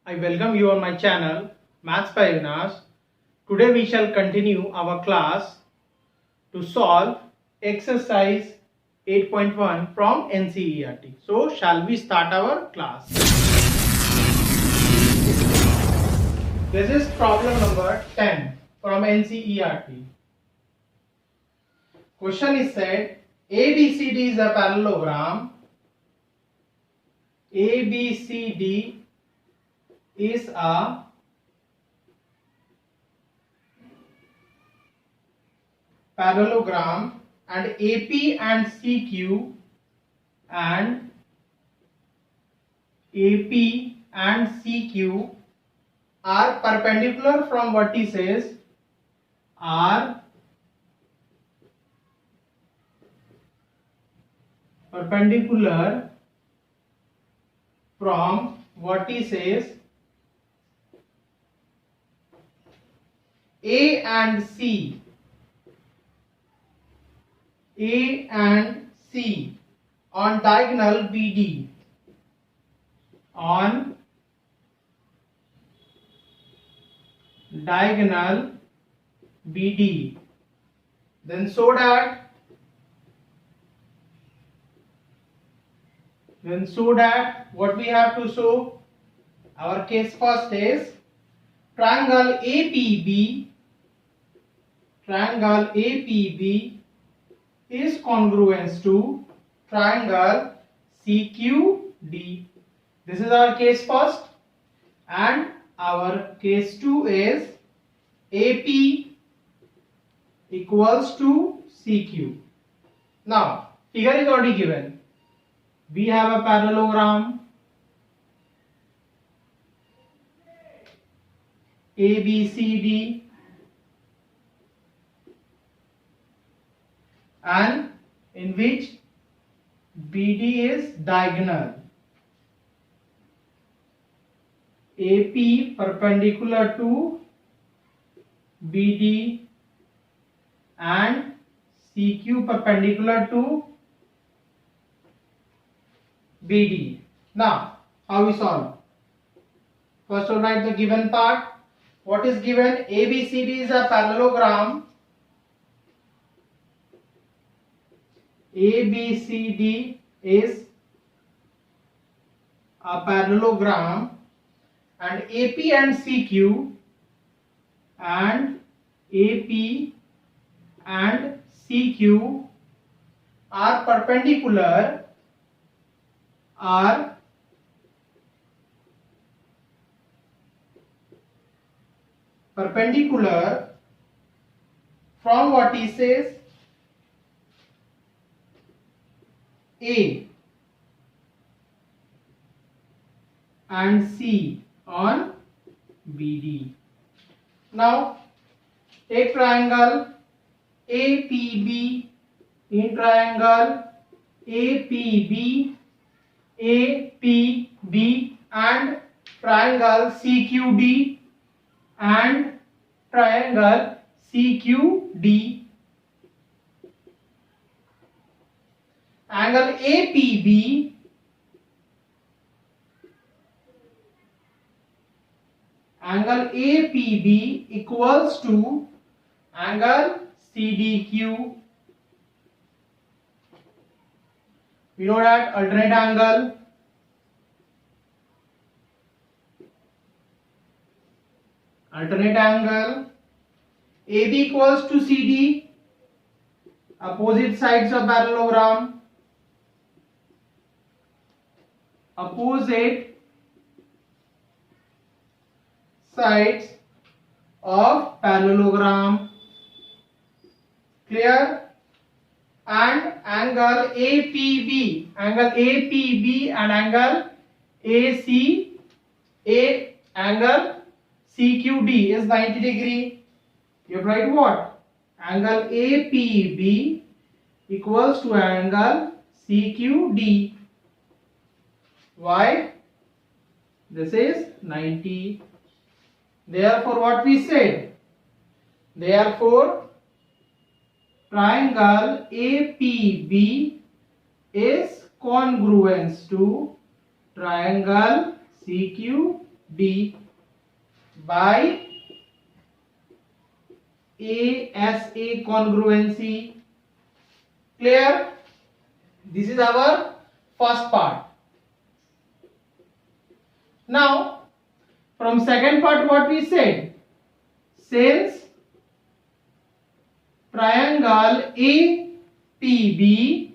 I welcome you on my channel Maths by Avinash. Today we shall continue our class to solve exercise 8.1 from NCERT. So shall we start our class? This is problem number 10 from NCERT. Question is said ABCD is a parallelogram. ABCD is a parallelogram and AP and CQ and AP and CQ are perpendicular from vertices are perpendicular from vertices A and C on diagonal BD on diagonal BD, then so that what we have to show, our case first is triangle APB is congruent to triangle CQD. This is our case first, and our case 2 is AP equals to CQ. Now, figure is already given. We have a parallelogram ABCD and in which BD is diagonal. AP perpendicular to BD and CQ perpendicular to BD. Now, how we solve? First, we'll write the given part. What is given? ABCD is a parallelogram. ABCD is a parallelogram and AP and CQ are perpendicular from vertices A and C on BD. Now take triangle APB. In triangle APB and triangle CQD and triangle CQD. Angle APB equals to angle CDQ. We know that alternate angle AB equals to CD, opposite sides of parallelogram, opposite sides of parallelogram. Clear? And angle APB and angle angle CQD is 90 degree. You write what? Angle APB equals to angle CQD. Why? This is 90. Therefore, what we said? Therefore, triangle APB is congruent to triangle CQD. D by ASA congruency. Clear? This is our first part. Now, from second part, what we said? Since triangle APB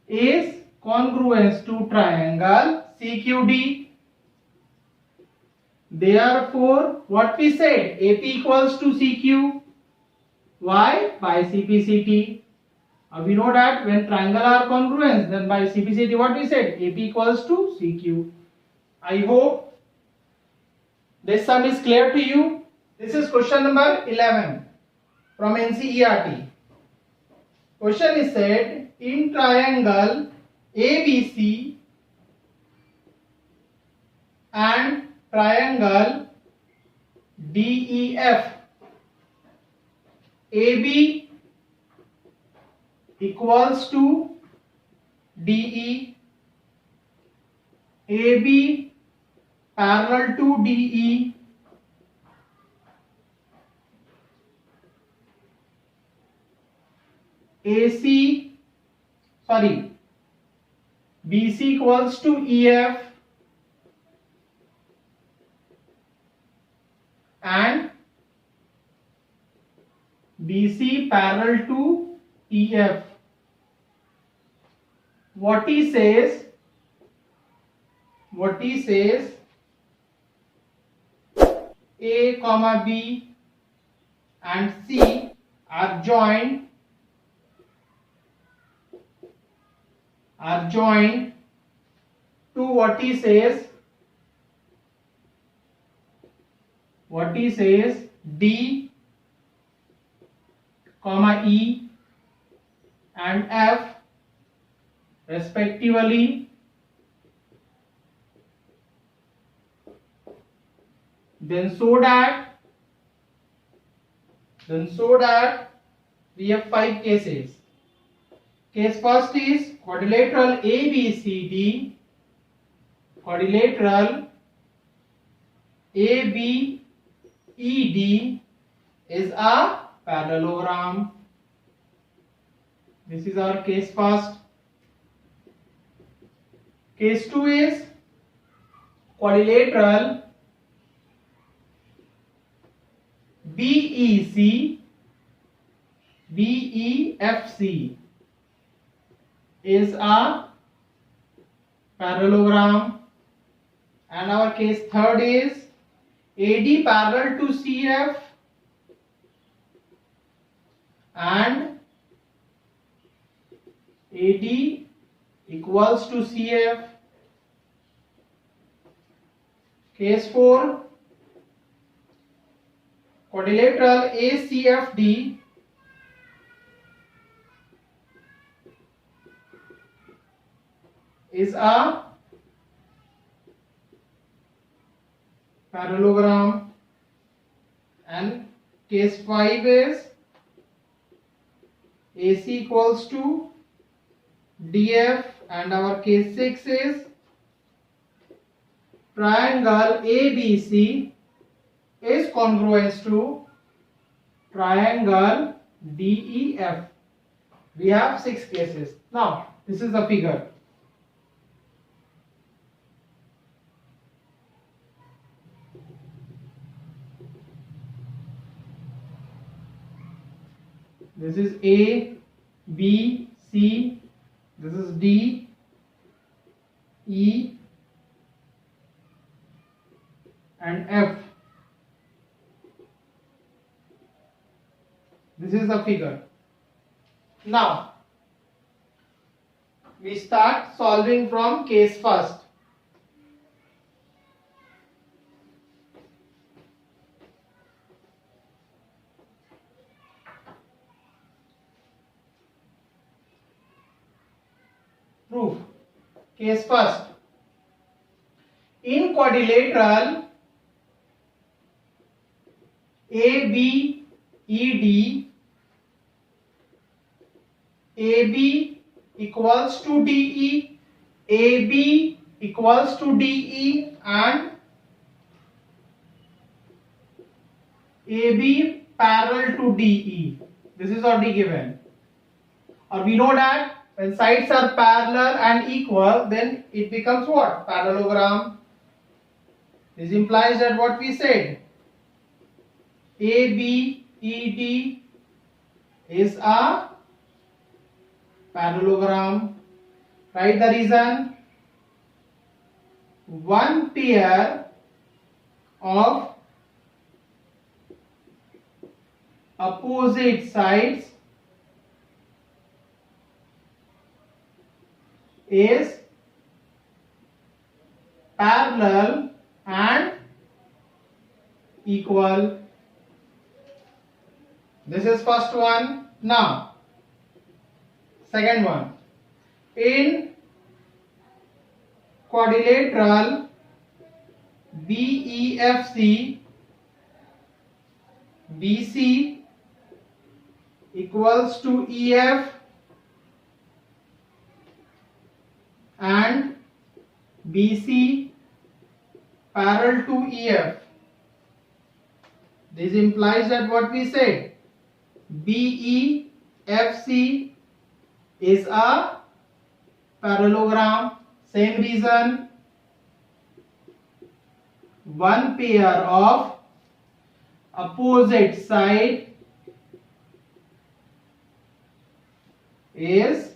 is congruent to triangle CQD, therefore, what we said? AP equals to CQ. Why? By CPCT. We know that when triangle are congruent, then by CPCT, what we said? AP equals to CQ. I hope this sum is clear to you. This is question number 11 from NCERT. Question is said, in triangle ABC and triangle DEF, AB equals to DE, AB parallel to DE, BC equals to EF, and BC parallel to EF. What he says, A comma B and C are joined to what he says D comma E and F respectively. Then so that we have 5 cases. Case first is quadrilateral ABCD, quadrilateral ABED is a parallelogram. This is our case first. Case 2 is quadrilateral BEFC is a parallelogram, and our case third is AD parallel to CF and AD equals to CF. Case 4 quadrilateral ACFD is a parallelogram, and case 5 is AC equals to DF, and our case 6 is triangle ABC is congruent to triangle DEF. We have 6 cases. Now, this is the figure. This is A, B, C, this is D, E, and F. This is the figure. Now, we start solving from case first. Proof. Case first. In quadrilateral ABED, AB equals to DE, AB equals to DE and AB parallel to DE. This is already given. Or we know that when sides are parallel and equal, then it becomes what? Parallelogram. This implies that what we said, ABED is a parallelogram. Write the reason. One pair of opposite sides is parallel and equal. This is first one. Now second one. In quadrilateral BEFC, BC equals to EF and BC parallel to EF. This implies that what we said, BEFC is a parallelogram. Same reason. One pair of opposite side is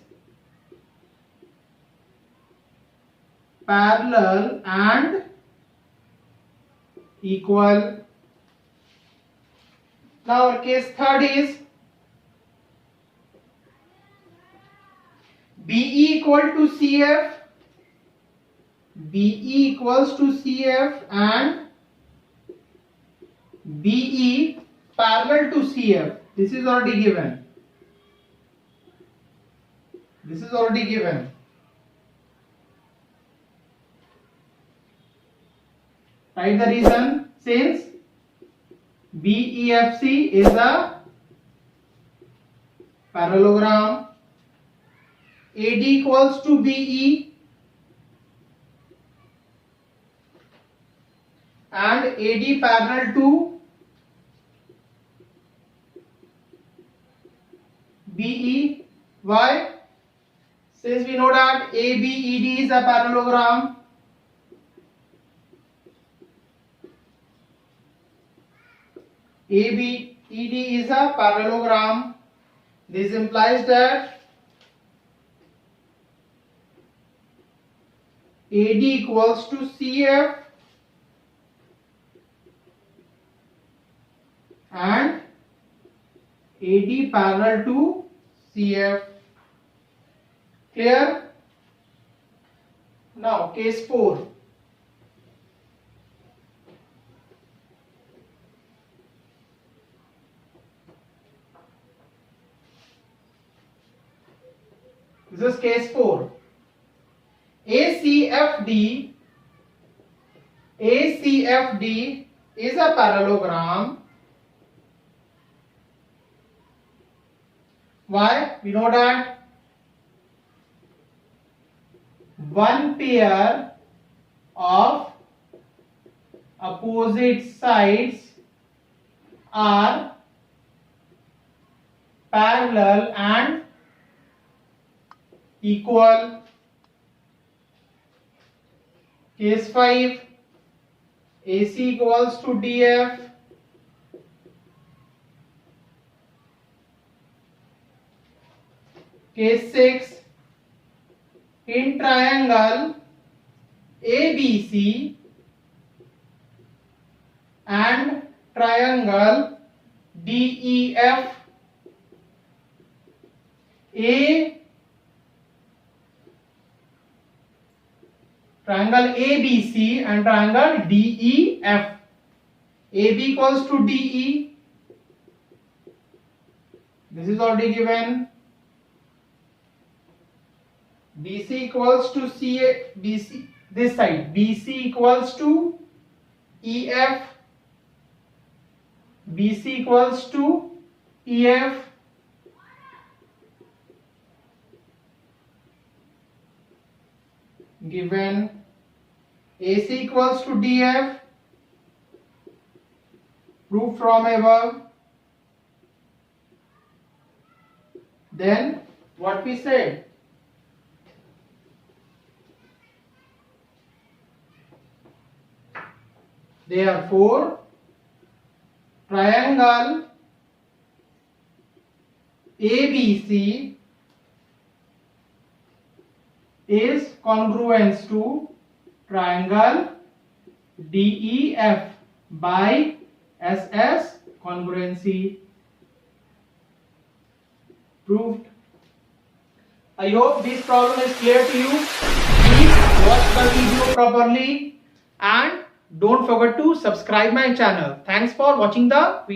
parallel and equal. Now our case third is BE equal to CF, BE equals to CF and BE parallel to CF. This is already given. This is already given. Write the reason. Since BEFC is a parallelogram, AD equals to BE and AD parallel to BE. Why? Since we know that ABED is a parallelogram, ABED is a parallelogram. This implies that AD equals to CF and AD parallel to CF. Clear? Now case 4. This is case 4. ACFD is a parallelogram. Why? We know that one pair of opposite sides are parallel and equal. Case 5, AC equals to DF, case 6, in triangle ABC and triangle DEF, triangle ABC and triangle DEF. AB equals to DE. This is already given. BC equals to CA, BC, this side, BC equals to EF, BC equals to EF, given. AC equals to DF. Proof from above. Then what we said? Therefore, triangle ABC is congruent to triangle DEF by SS congruency. Proved. I hope this problem is clear to you. Please watch the video properly and don't forget to subscribe my channel. Thanks for watching the video.